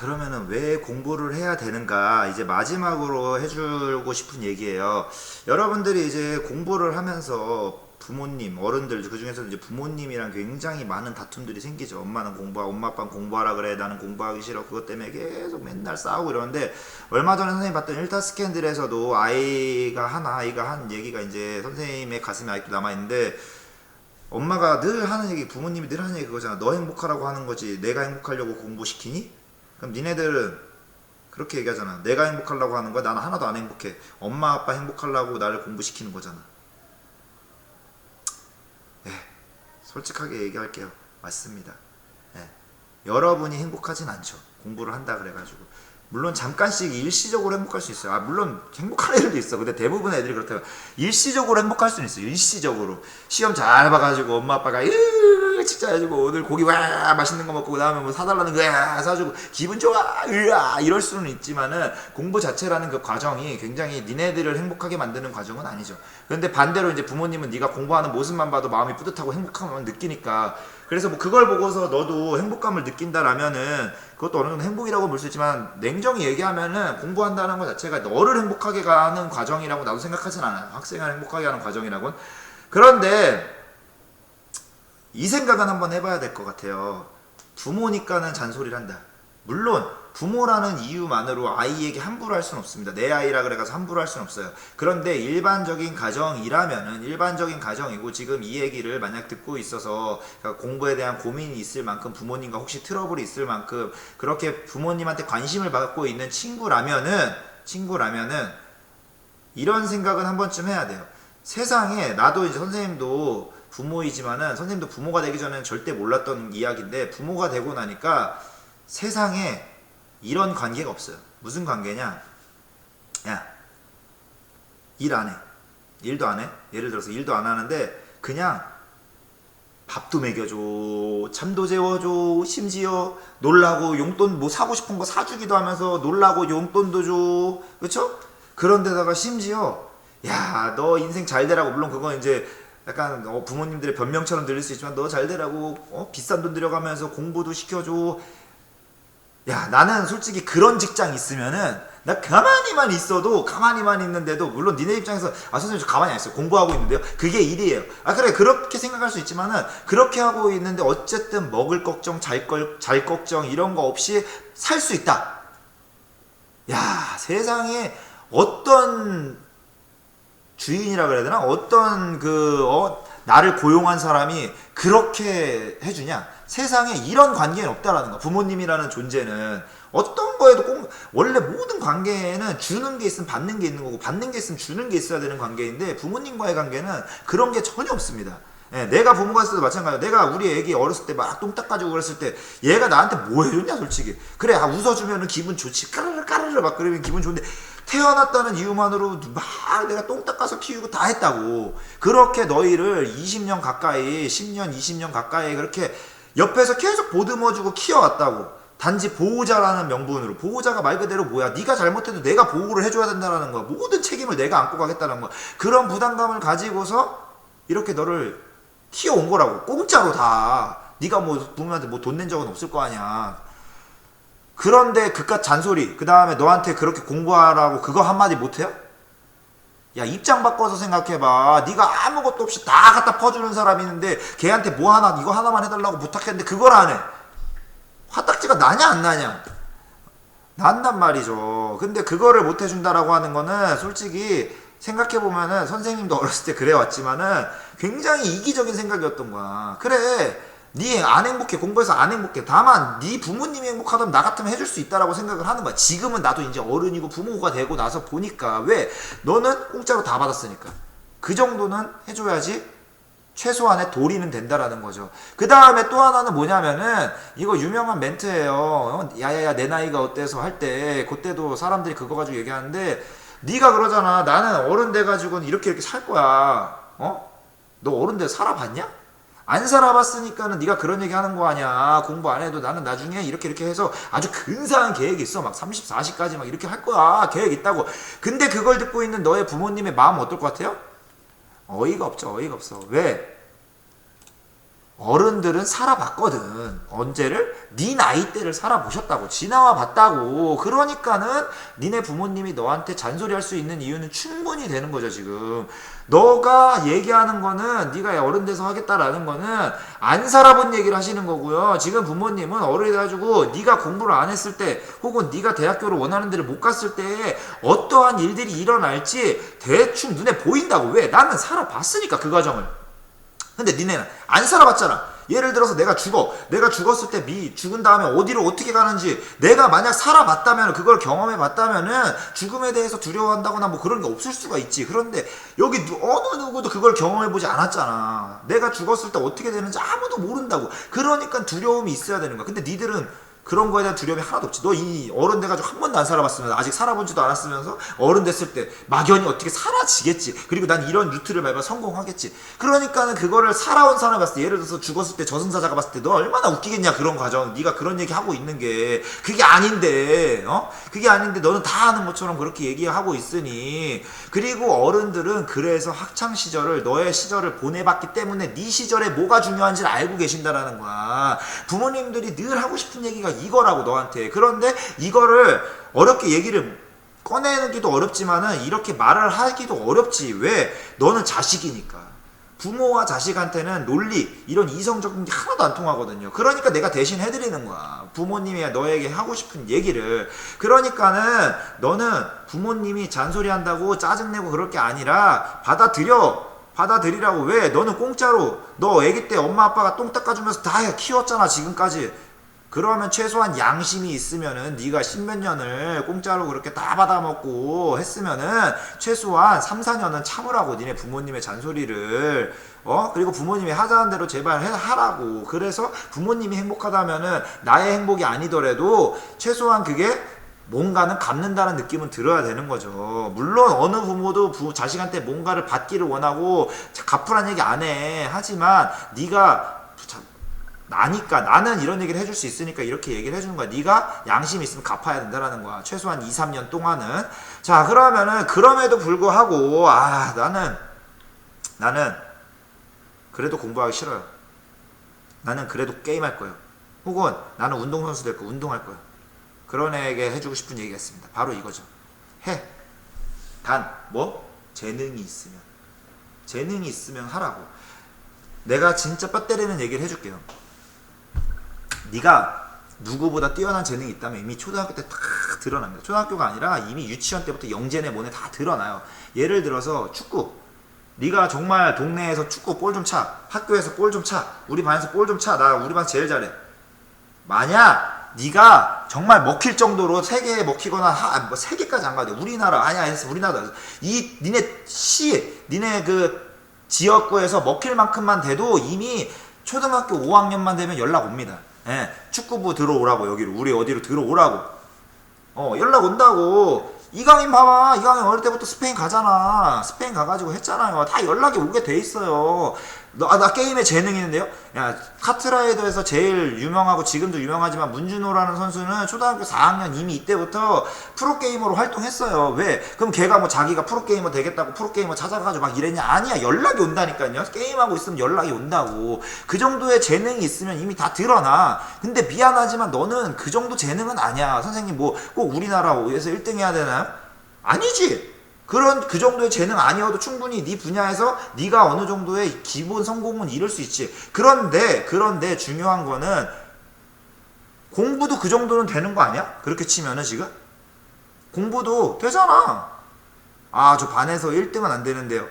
그러면은 왜 공부를 해야 되는가? 이제 마지막으로 해주고 싶은 얘기예요. 여러분들이 이제 공부를 하면서 부모님, 어른들, 그 중에서도 이제 부모님이랑 굉장히 많은 다툼들이 생기죠. 엄마는 공부하고, 엄마 아빠는 공부하라 그래. 나는 공부하기 싫어. 그것 때문에 계속 맨날 싸우고 이러는데, 얼마 전에 선생님 봤던 일타 스캔들에서도 아이가 한 얘기가 이제 선생님의 가슴에 아직도 남아있는데, 엄마가 늘 하는 얘기, 부모님이 늘 하는 얘기 그거잖아. 너 행복하라고 하는 거지. 내가 행복하려고 공부시키니? 그럼 니네들은 그렇게 얘기하잖아. 내가 행복하려고 하는 거야. 나는 하나도 안 행복해. 엄마 아빠 행복하려고 나를 공부시키는 거잖아. 예, 솔직하게 얘기할게요. 맞습니다. 예, 여러분이 행복하진 않죠. 공부를 한다 그래가지고. 물론 잠깐씩 일시적으로 행복할 수 있어요. 물론 행복한 애들도 있어. 근데 대부분 애들이 그렇다고 일시적으로 행복할 수는 있어요. 일시적으로 시험 잘 봐가지고 엄마 아빠가 진짜 해주고 오늘 고기 와 맛있는 거 먹고 그 다음에 뭐 사달라는 거 사주고 기분 좋아 이럴 수는 있지만은 공부 자체라는 그 과정이 굉장히 니네들을 행복하게 만드는 과정은 아니죠. 그런데 반대로 이제 부모님은 네가 공부하는 모습만 봐도 마음이 뿌듯하고 행복함을 느끼니까, 그래서 뭐 그걸 보고서 너도 행복감을 느낀다라면은 그것도 어느 정도 행복이라고 볼 수 있지만, 냉정히 얘기하면은 공부한다는 것 자체가 너를 행복하게 하는 과정이라고 나도 생각하진 않아요. 학생을 행복하게 하는 과정이라고는. 그런데 이 생각은 한번 해봐야 될 것 같아요. 부모니까는 잔소리를 한다. 물론 부모라는 이유만으로 아이에게 함부로 할 수는 없습니다. 내 아이라 그래가지고 함부로 할 수는 없어요. 그런데 일반적인 가정이라면은 일반적인 가정이고, 지금 이 얘기를 만약 듣고 있어서 그러니까 공부에 대한 고민이 있을 만큼, 부모님과 혹시 트러블이 있을 만큼 그렇게 부모님한테 관심을 받고 있는 친구라면은 이런 생각은 한 번쯤 해야 돼요. 세상에, 나도 이제 선생님도 부모이지만은, 선생님도 부모가 되기 전에는 절대 몰랐던 이야기인데, 부모가 되고 나니까 세상에 이런 관계가 없어요. 무슨 관계냐? 야, 일 안 해. 일도 안 해. 예를 들어서 일도 안 하는데 그냥 밥도 먹여줘, 잠도 재워줘, 심지어 놀라고 용돈 뭐 사고 싶은 거 사주기도 하면서 놀라고 용돈도 줘. 그쵸? 그런데다가 심지어 야, 너 인생 잘 되라고, 물론 그건 이제 약간 부모님들의 변명처럼 들릴 수 있지만, 너 잘 되라고 비싼 돈 들여가면서 공부도 시켜줘. 야, 나는 솔직히 그런 직장 있으면은 나 가만히만 있는데도, 물론 니네 입장에서 선생님 저 가만히 안 있어요, 공부하고 있는데요, 그게 일이에요. 그래, 그렇게 생각할 수 있지만은, 그렇게 하고 있는데 어쨌든 먹을 걱정, 잘 걱정 이런 거 없이 살 수 있다. 야, 세상에 어떤 주인이라 그래야 되나? 어떤 나를 고용한 사람이 그렇게 해주냐? 세상에 이런 관계는 없다라는 거. 부모님이라는 존재는 어떤 거에도 꼭, 원래 모든 관계에는 주는 게 있으면 받는 게 있는 거고, 받는 게 있으면 주는 게 있어야 되는 관계인데, 부모님과의 관계는 그런 게 전혀 없습니다. 예, 내가 부모가 있을 때도 마찬가지야. 내가 우리 애기 어렸을 때 막 똥 닦아주고 그랬을 때 얘가 나한테 뭐 해줬냐 솔직히. 그래, 웃어주면은 기분 좋지, 까르르 막 그러면 기분 좋은데, 태어났다는 이유만으로 막 내가 똥 닦아서 키우고 다 했다고. 그렇게 너희를 20년 가까이, 10년 20년 가까이 그렇게 옆에서 계속 보듬어주고 키워왔다고. 단지 보호자라는 명분으로. 보호자가 말 그대로 뭐야, 네가 잘못해도 내가 보호를 해줘야 된다는 거야. 모든 책임을 내가 안고 가겠다는 거야. 그런 부담감을 가지고서 이렇게 너를 키워온 거라고. 공짜로 다. 네가 뭐 부모님한테 뭐 돈 낸 적은 없을 거 아니야. 그런데 그깟 잔소리, 그 다음에 너한테 그렇게 공부하라고 그거 한마디 못해요? 야, 입장 바꿔서 생각해봐. 네가 아무것도 없이 다 갖다 퍼주는 사람이 있는데 걔한테 뭐 하나, 이거 하나만 해달라고 부탁했는데 그걸 안 해. 화딱지가 나냐 안 나냐? 난단 말이죠. 근데 그거를 못 해준다라고 하는 거는 솔직히 생각해보면은, 선생님도 어렸을 때 그래왔지만은 굉장히 이기적인 생각이었던 거야. 그래, 니 안 행복해, 공부해서 안 행복해. 다만 니 부모님이 행복하다면 나 같으면 해줄 수 있다라고 생각을 하는 거야. 지금은 나도 이제 어른이고 부모가 되고 나서 보니까, 왜? 너는 공짜로 다 받았으니까 그 정도는 해줘야지 최소한의 도리는 된다라는 거죠. 그 다음에 또 하나는 뭐냐면은, 이거 유명한 멘트예요. 야야야 내 나이가 어때서 할 때, 그때도 사람들이 그거 가지고 얘기하는데, 네가 그러잖아, 나는 어른 돼가지고는 이렇게 살 거야. 너 어른 돼 살아봤냐? 안 살아봤으니까는 네가 그런 얘기 하는 거 아니야. 공부 안 해도 나는 나중에 이렇게 해서 아주 근사한 계획이 있어. 막 30, 40까지 막 이렇게 할 거야. 계획 있다고. 근데 그걸 듣고 있는 너의 부모님의 마음 어떨 것 같아요? 어이가 없죠. 어이가 없어. 왜? 어른들은 살아봤거든. 언제를? 네 나이 때를 살아보셨다고. 지나와 봤다고. 그러니까는 니네 부모님이 너한테 잔소리할 수 있는 이유는 충분히 되는 거죠, 지금. 너가 얘기하는 거는 네가 어른 돼서 하겠다라는 거는 안 살아본 얘기를 하시는 거고요. 지금 부모님은 어른이 돼가지고 네가 공부를 안 했을 때 혹은 네가 대학교를 원하는 데를 못 갔을 때 어떠한 일들이 일어날지 대충 눈에 보인다고. 왜? 나는 살아봤으니까 그 과정을. 근데 니네는 안 살아봤잖아. 예를 들어서 내가 죽어. 내가 죽었을 때 죽은 다음에 어디로 어떻게 가는지 내가 만약 살아봤다면, 그걸 경험해봤다면은 죽음에 대해서 두려워한다거나 뭐 그런 게 없을 수가 있지. 그런데 여기 어느 누구도 그걸 경험해보지 않았잖아. 내가 죽었을 때 어떻게 되는지 아무도 모른다고. 그러니까 두려움이 있어야 되는 거야. 근데 니들은 그런 거에 대한 두려움이 하나도 없지. 너 이 어른 돼가지고 한 번도 안 살아봤으면, 아직 살아본지도 않았으면서 어른 됐을 때 막연히 어떻게 사라지겠지. 그리고 난 이런 루트를 밟아 성공하겠지. 그러니까는 그거를 살아온 사람이 봤을 때, 예를 들어서 죽었을 때 저승사자가 봤을 때 너 얼마나 웃기겠냐, 그런 과정. 네가 그런 얘기 하고 있는 게 그게 아닌데, 그게 아닌데 너는 다 아는 것처럼 그렇게 얘기하고 있으니. 그리고 어른들은 그래서 학창 시절을, 너의 시절을 보내봤기 때문에 네 시절에 뭐가 중요한지를 알고 계신다라는 거야. 부모님들이 늘 하고 싶은 얘기가 이거라고, 너한테. 그런데 이거를 어렵게 얘기를 꺼내기도 어렵지만은 이렇게 말을 하기도 어렵지. 왜? 너는 자식이니까. 부모와 자식한테는 논리, 이런 이성적인 게 하나도 안 통하거든요. 그러니까 내가 대신 해드리는 거야. 부모님이 너에게 하고 싶은 얘기를. 그러니까는 너는 부모님이 잔소리한다고 짜증내고 그럴 게 아니라 받아들이라고. 왜? 너는 공짜로 너 애기 때 엄마 아빠가 똥 닦아주면서 다 키웠잖아, 지금까지. 그러면 최소한 양심이 있으면은, 네가 십몇 년을 공짜로 그렇게 다 받아먹고 했으면은 최소한 3, 4년은 참으라고. 니네 부모님의 잔소리를. 그리고 부모님이 하자는 대로 제발 하라고. 그래서 부모님이 행복하다면은 나의 행복이 아니더라도 최소한 그게 뭔가는 갚는다는 느낌은 들어야 되는 거죠. 물론 어느 부모도 자식한테 뭔가를 받기를 원하고 갚으란 얘기 안 해. 하지만 네가 나니까, 나는 이런 얘기를 해줄 수 있으니까 이렇게 얘기를 해주는 거야. 네가 양심이 있으면 갚아야 된다라는 거야. 최소한 2, 3년 동안은. 자, 그러면은 그럼에도 불구하고 나는 그래도 공부하기 싫어요. 나는 그래도 게임할 거예요. 혹은 나는 운동선수 될 거예요. 운동할 거예요. 그런 애에게 해주고 싶은 얘기가 있습니다. 바로 이거죠. 단 재능이 있으면 하라고. 내가 진짜 뼈 때리는 얘기를 해줄게요. 네가 누구보다 뛰어난 재능이 있다면 이미 초등학교 때 다 드러납니다. 초등학교가 아니라 이미 유치원 때부터 영재네 뭐네 다 드러나요. 예를 들어서 축구. 네가 정말 동네에서 축구 볼 좀 차. 학교에서 볼 좀 차. 우리 반에서 볼 좀 차. 나 우리 반 제일 잘해. 만약 네가 정말 먹힐 정도로 세계에 먹히거나 세계까지 안 가도 돼. 우리나라 니네 그 지역구에서 먹힐 만큼만 돼도 이미 초등학교 5학년만 되면 연락 옵니다. 축구부 들어오라고. 여기로, 우리 어디로 들어오라고. 연락 온다고. 이강인 봐봐. 이강인 어릴 때부터 스페인 가잖아. 스페인 가가지고 했잖아요. 다 연락이 오게 돼 있어요. 나 게임에 재능이 있는데요. 야, 카트라이더에서 제일 유명하고 지금도 유명하지만 문준호라는 선수는 초등학교 4학년 이미 이때부터 프로게이머로 활동했어요. 왜? 그럼 걔가 뭐 자기가 프로게이머 되겠다고 프로게이머 찾아가지고 막 이랬냐? 아니야. 연락이 온다니까요. 게임하고 있으면 연락이 온다고. 그 정도의 재능이 있으면 이미 다 드러나. 근데 미안하지만 너는 그 정도 재능은 아니야. 선생님 뭐 꼭 우리나라에서 1등 해야 되나요? 아니지. 그 정도의 재능 아니어도 충분히 네 분야에서 네가 어느 정도의 기본 성공은 이룰 수 있지. 그런데 중요한 거는 공부도 그 정도는 되는 거 아니야? 그렇게 치면은 지금 공부도 되잖아. 저 반에서 1등은 안 되는데요.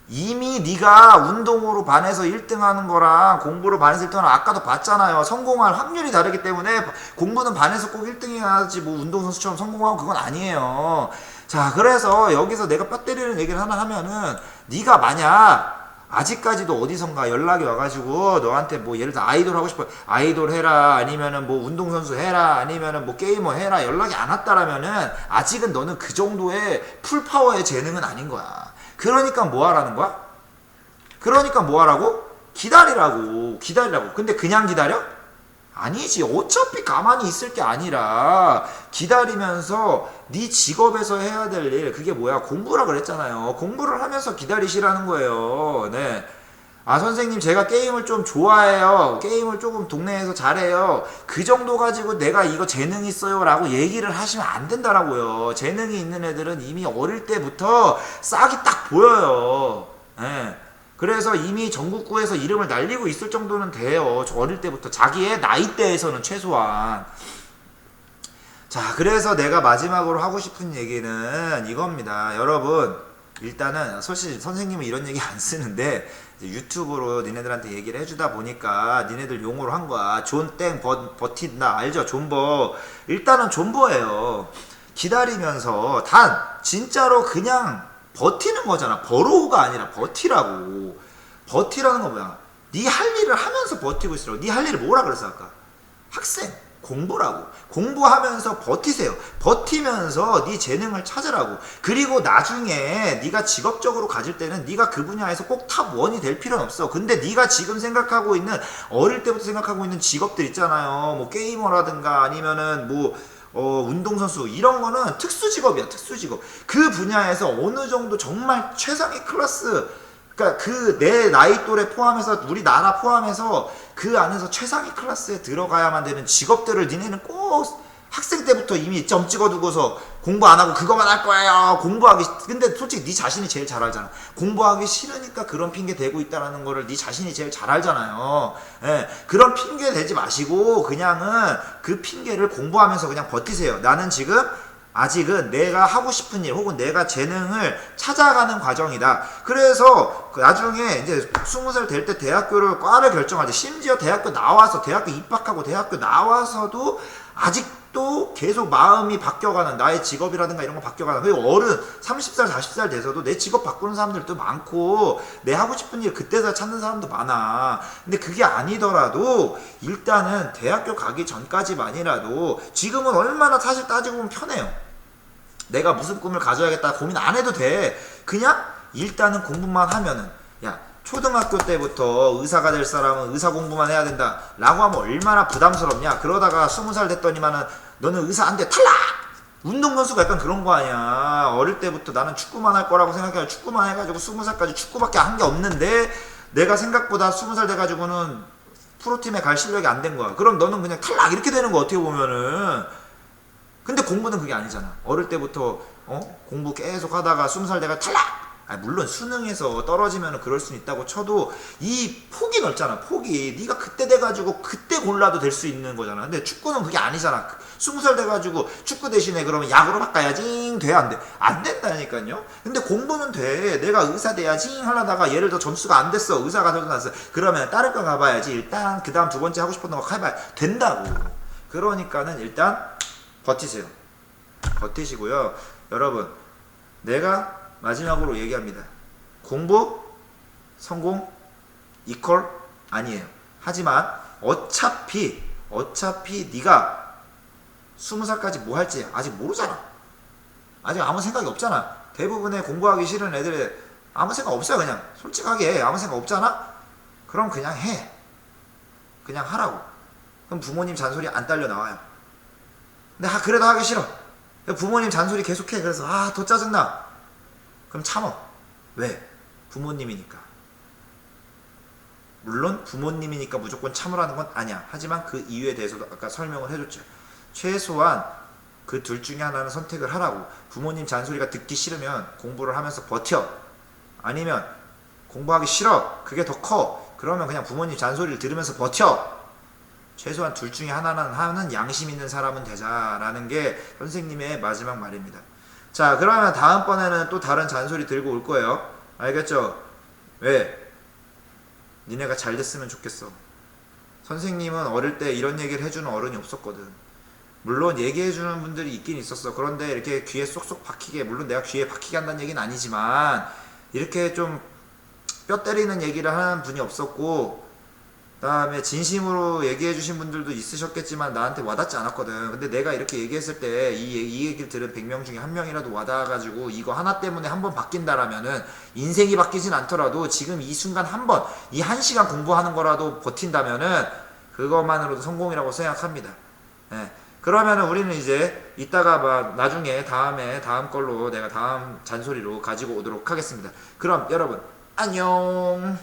이미 네가 운동으로 반에서 1등 하는 거랑 공부로 반에서 1등 하는, 아까도 봤잖아요. 성공할 확률이 다르기 때문에 공부는 반에서 꼭 1등 해야지 뭐 운동선수처럼 성공하고 그건 아니에요. 자, 그래서 여기서 내가 뼈 때리는 얘기를 하나 하면은, 네가 만약 아직까지도 어디선가 연락이 와가지고 너한테 뭐 예를 들어 아이돌 하고 싶어, 아이돌 해라, 아니면은 뭐 운동선수 해라, 아니면은 뭐 게이머 해라, 연락이 안 왔다라면은 아직은 너는 그 정도의 풀파워의 재능은 아닌 거야. 그러니까 뭐 하라는 거야? 그러니까 뭐 하라고? 기다리라고. 근데 그냥 기다려? 아니지. 어차피 가만히 있을 게 아니라 기다리면서 네 직업에서 해야 될 일, 그게 뭐야? 공부라 그랬잖아요. 공부를 하면서 기다리시라는 거예요. 네. 아 선생님 제가 게임을 좀 좋아해요. 게임을 조금 동네에서 잘해요. 그 정도 가지고 내가 이거 재능 있어요 라고 얘기를 하시면 안 된다라고요. 재능이 있는 애들은 이미 어릴 때부터 싹이 딱 보여요. 예. 그래서 이미 전국구에서 이름을 날리고 있을 정도는 돼요. 어릴 때부터 자기의 나이대에서는 최소한. 자 그래서 내가 마지막으로 하고 싶은 얘기는 이겁니다. 여러분 일단은 사실 선생님은 이런 얘기 안 쓰는데 유튜브로 니네들한테 얘기를 해주다 보니까 니네들 용어로 한 거야. 존땡 버틴다 알죠? 존버. 일단은 존버예요. 기다리면서 단 진짜로 그냥 버티는 거잖아. 버로우가 아니라 버티라고. 버티라는 건 뭐야? 네 할 일을 하면서 버티고 있으라고. 네 할 일을 뭐라 그랬어 아까? 학생 공부라고. 공부하면서 버티세요. 버티면서 네 재능을 찾으라고. 그리고 나중에 네가 직업적으로 가질 때는 네가 그 분야에서 꼭 탑 1이 될 필요는 없어. 근데 네가 지금 생각하고 있는 어릴 때부터 생각하고 있는 직업들 있잖아요. 뭐 게이머라든가 아니면은 뭐 운동선수 이런 거는 특수직업이야. 특수직업. 그 분야에서 어느 정도 정말 최상의 클래스, 그러니까 그 내 나이 또래 포함해서 우리나라 포함해서 그 안에서 최상위 클래스에 들어가야만 되는 직업들을 니네는 꼭 학생 때부터 이미 점 찍어두고서 공부 안 하고 그거만 할 거예요. 공부하기 근데 솔직히 네 자신이 제일 잘 알잖아. 공부하기 싫으니까 그런 핑계 대고 있다라는 거를 네 자신이 제일 잘 알잖아요. 예, 그런 핑계 대지 마시고 그냥은 그 핑계를 공부하면서 그냥 버티세요. 나는 지금 아직은 내가 하고 싶은 일 혹은 내가 재능을 찾아가는 과정이다. 그래서 나중에 이제 20살 될 때 대학교를 과를 결정할 때 심지어 대학교 나와서 대학교 입학하고 대학교 나와서도 아직도 계속 마음이 바뀌어가는 나의 직업이라든가 이런 거 바뀌어가는. 그리고 어른 30살 40살 돼서도 내 직업 바꾸는 사람들도 많고 내 하고 싶은 일 그때서 찾는 사람도 많아. 근데 그게 아니더라도 일단은 대학교 가기 전까지만이라도 지금은 얼마나 사실 따지고 보면 편해요. 내가 무슨 꿈을 가져야겠다 고민 안 해도 돼. 그냥 일단은 공부만 하면은 야 초등학교 때부터 의사가 될 사람은 의사 공부만 해야 된다 라고 하면 얼마나 부담스럽냐. 그러다가 20살 됐더니만은 너는 의사 안 돼 탈락. 운동선수가 약간 그런 거 아니야. 어릴 때부터 나는 축구만 할 거라고 생각해서 축구만 해가지고 20살까지 축구밖에 한 게 없는데 내가 생각보다 20살 돼가지고는 프로팀에 갈 실력이 안 된 거야. 그럼 너는 그냥 탈락 이렇게 되는 거 어떻게 보면은. 근데 공부는 그게 아니잖아. 어릴 때부터 공부 계속 하다가 20살 돼가 탈락. 물론 수능에서 떨어지면 그럴 수는 있다고 쳐도 이 폭이 넓잖아. 폭이 네가 그때 돼가지고 그때 골라도 될 수 있는 거잖아. 근데 축구는 그게 아니잖아. 20살 돼가지고 축구 대신에 그러면 야구로 바꿔야지 돼 안 돼? 안 된다니까요. 근데 공부는 돼. 내가 의사 돼야지 하려다가 예를 들어 점수가 안 됐어. 의사가 들어났어. 그러면 다른 거 가봐야지. 일단 그 다음 두 번째 하고 싶었던 거 해봐야 된다고. 그러니까는 일단 버티세요. 버티시고요. 여러분 내가 마지막으로 얘기합니다. 공부, 성공, 이퀄 아니에요. 하지만 어차피 네가 20살까지 뭐 할지 아직 모르잖아. 아직 아무 생각이 없잖아. 대부분의 공부하기 싫은 애들이 아무 생각 없어요. 그냥 솔직하게 아무 생각 없잖아. 그럼 그냥 해. 그냥 하라고. 그럼 부모님 잔소리 안 딸려 나와요. 근데 그래도 하기 싫어. 부모님 잔소리 계속해. 그래서 더 짜증나. 그럼 참어. 왜? 부모님이니까. 물론 부모님이니까 무조건 참으라는 건 아니야. 하지만 그 이유에 대해서도 아까 설명을 해줬죠. 최소한 그 둘 중에 하나는 선택을 하라고. 부모님 잔소리가 듣기 싫으면 공부를 하면서 버텨. 아니면 공부하기 싫어. 그게 더 커. 그러면 그냥 부모님 잔소리를 들으면서 버텨. 최소한 둘 중에 하나는 하는 양심 있는 사람은 되자라는 게 선생님의 마지막 말입니다. 자, 그러면 다음번에는 또 다른 잔소리 들고 올 거예요. 알겠죠? 왜? 니네가 잘 됐으면 좋겠어. 선생님은 어릴 때 이런 얘기를 해주는 어른이 없었거든. 물론 얘기해주는 분들이 있긴 있었어. 그런데 이렇게 귀에 쏙쏙 박히게, 물론 내가 귀에 박히게 한다는 얘기는 아니지만 이렇게 좀 뼈 때리는 얘기를 하는 분이 없었고, 그 다음에 진심으로 얘기해 주신 분들도 있으셨겠지만 나한테 와닿지 않았거든. 근데 내가 이렇게 얘기했을 때 이 얘기를 들은 100명 중에 한 명이라도 와닿아가지고 이거 하나 때문에 한번 바뀐다라면은 인생이 바뀌진 않더라도 지금 이 순간 한번 이 1시간 공부하는 거라도 버틴다면은 그것만으로도 성공이라고 생각합니다. 네. 그러면은 우리는 이제 이따가 나중에 다음 걸로 내가 다음 잔소리로 가지고 오도록 하겠습니다. 그럼 여러분 안녕.